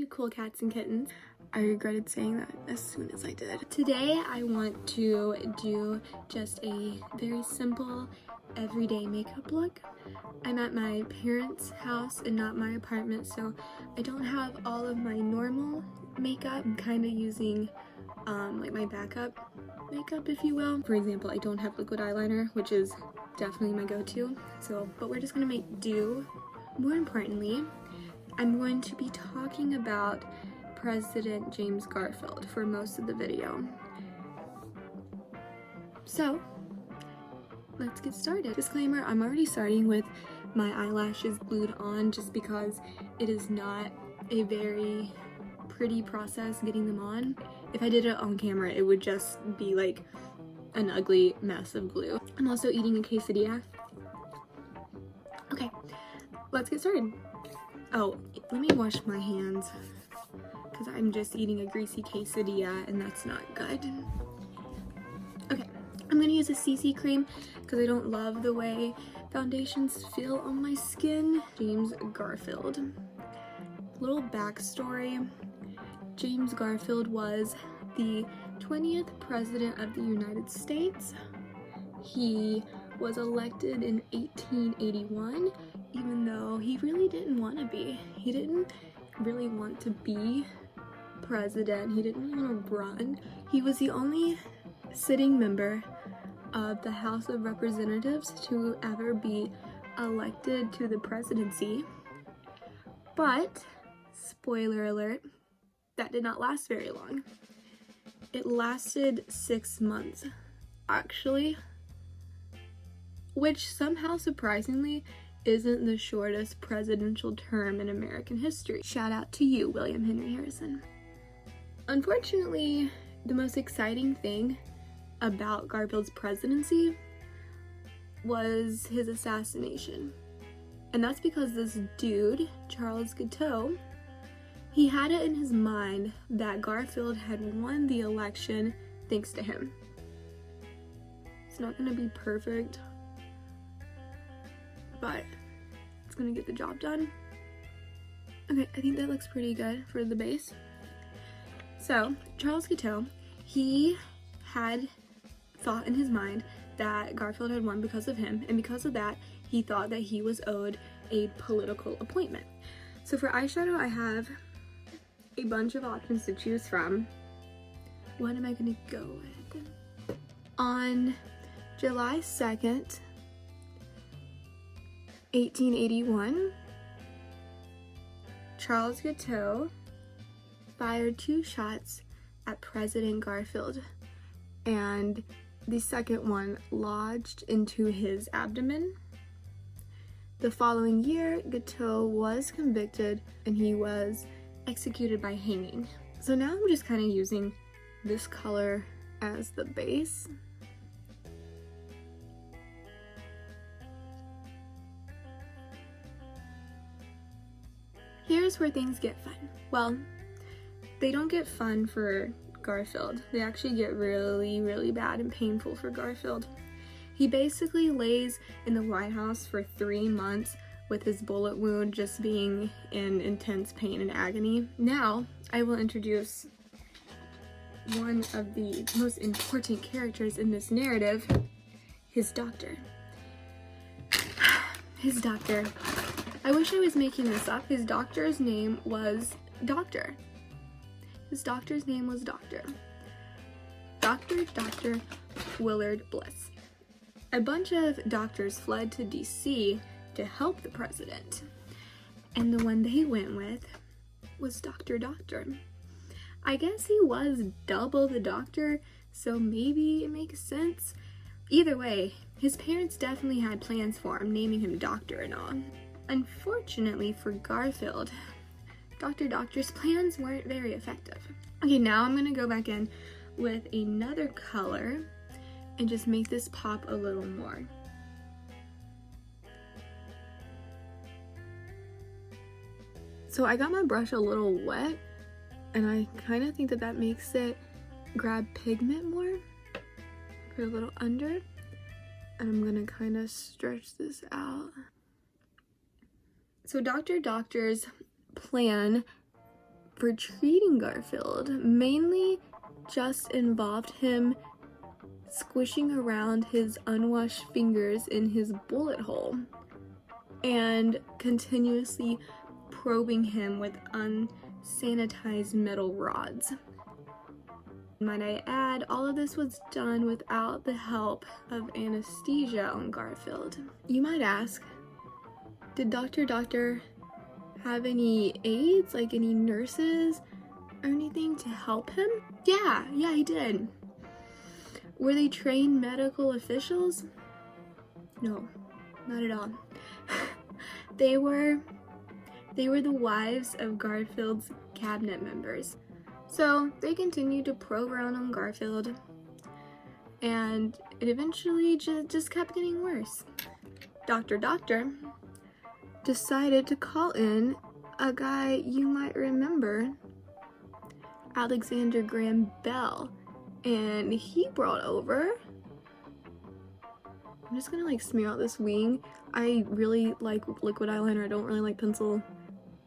you cool cats and kittens. I regretted saying that as soon as I did. Today I want to do just a very simple everyday makeup look. I'm at my parents' house and not my apartment, so I don't have all of my normal makeup. I'm kind of using like my backup makeup, if you will. For example, I don't have liquid eyeliner, which is definitely my go-to. But we're just gonna make do. More importantly, I'm going to be talking about President James Garfield for most of the video. So, let's get started. Disclaimer, I'm already starting with my eyelashes glued on just because it is not a very pretty process getting them on. If I did it on camera, it would just be like an ugly mess of glue. I'm also eating a quesadilla. Okay, let's get started. Oh, let me wash my hands because I'm just eating a greasy quesadilla and that's not good. Okay, I'm gonna use a CC cream because I don't love the way foundations feel on my skin. James Garfield. Little backstory. James Garfield was the 20th president of the United States. He was elected in 1881, even though he really didn't want to be. He didn't really want to be president. He didn't really want to run. He was the only sitting member of the House of Representatives to ever be elected to the presidency. But, spoiler alert, that did not last very long. It lasted 6 months, actually, which somehow surprisingly isn't the shortest presidential term in American history. Shout out to you, William Henry Harrison. Unfortunately, the most exciting thing about Garfield's presidency was his assassination. And that's because this dude, Charles Guiteau, he had it in his mind that Garfield had won the election thanks to him. It's not gonna be perfect, but it's gonna get the job done. Okay, I think that looks pretty good for the base. So, Charles Guiteau, he had thought in his mind that Garfield had won because of him, and because of that, he thought that he was owed a political appointment. So for eyeshadow, I have a bunch of options to choose from. What am I gonna go with? On July 2nd, 1881, Charles Guiteau fired 2 shots at President Garfield, and the second one lodged into his abdomen. The following year, Guiteau was convicted and he was executed by hanging. So now I'm just kind of using this color as the base. Here's where things get fun. Well, they don't get fun for Garfield. They actually get really, really bad and painful for Garfield. He basically lays in the White House for 3 months with his bullet wound just being in intense pain and agony. Now, I will introduce one of the most important characters in this narrative, his doctor. His doctor. I wish I was making this up. His doctor's name was Doctor. His doctor's name was Doctor. Dr. Willard Bliss. A bunch of doctors fled to DC to help the president, and the one they went with was Dr. Doctor. I guess he was double the doctor, so maybe it makes sense. Either way, his parents definitely had plans for him, naming him Doctor and all. Unfortunately for Garfield, Dr. Doctor's plans weren't very effective. Okay, now I'm gonna go back in with another color and just make this pop a little more. So I got my brush a little wet, and I kind of think that that makes it grab pigment more. Put a little under, and I'm gonna kind of stretch this out. So Dr. Doctor's plan for treating Garfield mainly just involved him squishing around his unwashed fingers in his bullet hole and continuously probing him with unsanitized metal rods. Might I add, all of this was done without the help of anesthesia on Garfield. You might ask, did Dr. Doctor have any aides, like any nurses or anything to help him? Yeah, he did. Were they trained medical officials? No, not at all. They were the wives of Garfield's cabinet members. So they continued to probe around on Garfield, and it eventually just kept getting worse. Dr. Doctor decided to call in a guy you might remember, Alexander Graham Bell, and he brought over, I'm just gonna like smear out this wing. I really like liquid eyeliner, I don't really like pencil,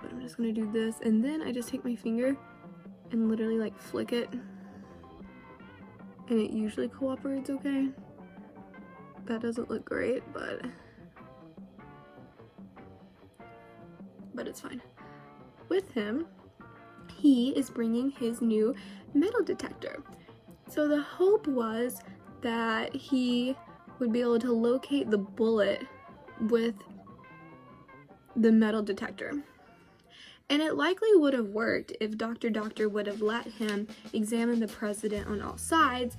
but I'm just gonna do this, and then I just take my finger and literally like flick it, and it usually cooperates okay. That doesn't look great, but it's fine. With him, he is bringing his new metal detector. So the hope was that he would be able to locate the bullet with the metal detector. And it likely would have worked if Dr. Doctor would have let him examine the president on all sides,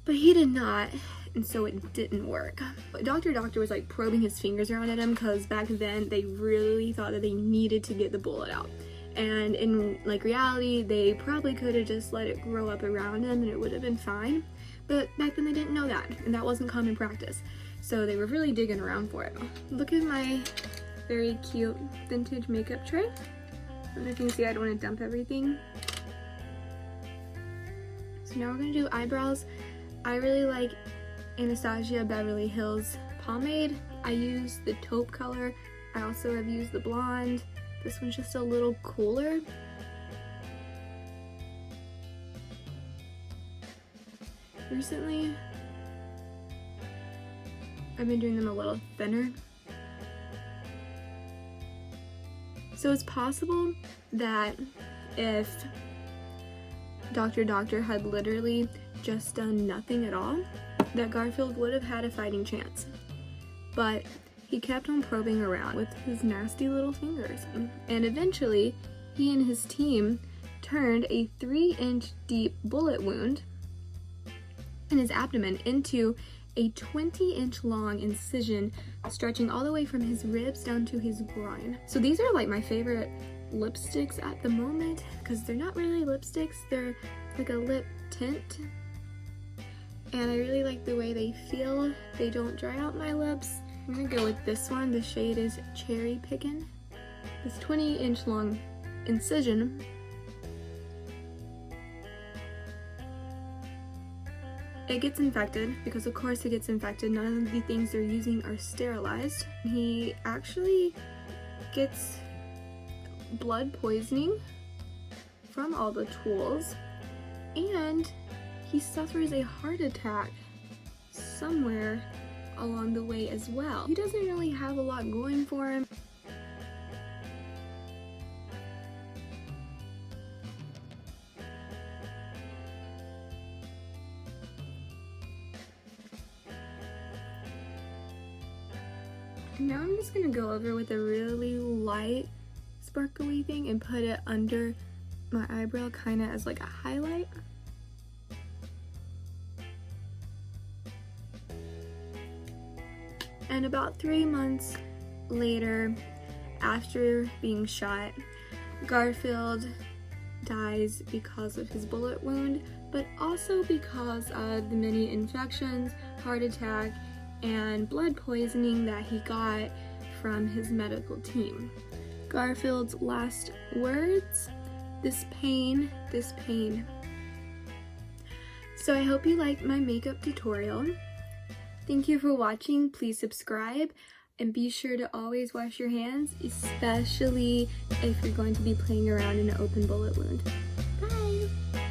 but he did not, and so it didn't work. But Dr. Doctor was like probing his fingers around at him because back then they really thought that they needed to get the bullet out. And in like reality, they probably could have just let it grow up around him and it would have been fine. But back then they didn't know that, and that wasn't common practice. So they were really digging around for it. Look at my very cute vintage makeup tray. I don't know if you can see, I don't want to dump everything. So now we're gonna do eyebrows. I really like Anastasia Beverly Hills pomade. I use the taupe color. I also have used the blonde. This one's just a little cooler. Recently, I've been doing them a little thinner. So it's possible that if Dr. Doctor had literally just done nothing at all, that Garfield would have had a fighting chance. But he kept on probing around with his nasty little fingers. And eventually, he and his team turned a 3-inch deep bullet wound in his abdomen into a 20-inch long incision stretching all the way from his ribs down to his groin. So these are like my favorite lipsticks at the moment because they're not really lipsticks, they're like a lip tint. And I really like the way they feel. They don't dry out my lips. I'm gonna go with this one. The shade is Cherry Pickin'. This 20-inch long incision it gets infected, because of course it gets infected. None of the things they're using are sterilized. He actually gets blood poisoning from all the tools, and he suffers a heart attack somewhere along the way as well. He doesn't really have a lot going for him. Now I'm just gonna go over with a really light sparkly thing and put it under my eyebrow, kind of as like a highlight. And about 3 months later, after being shot, Garfield dies because of his bullet wound, but also because of the many infections, heart attack, and blood poisoning that he got from his medical team. Garfield's last words, this pain, this pain. So I hope you liked my makeup tutorial. Thank you for watching. Please subscribe and be sure to always wash your hands, especially if you're going to be playing around in an open bullet wound. Bye!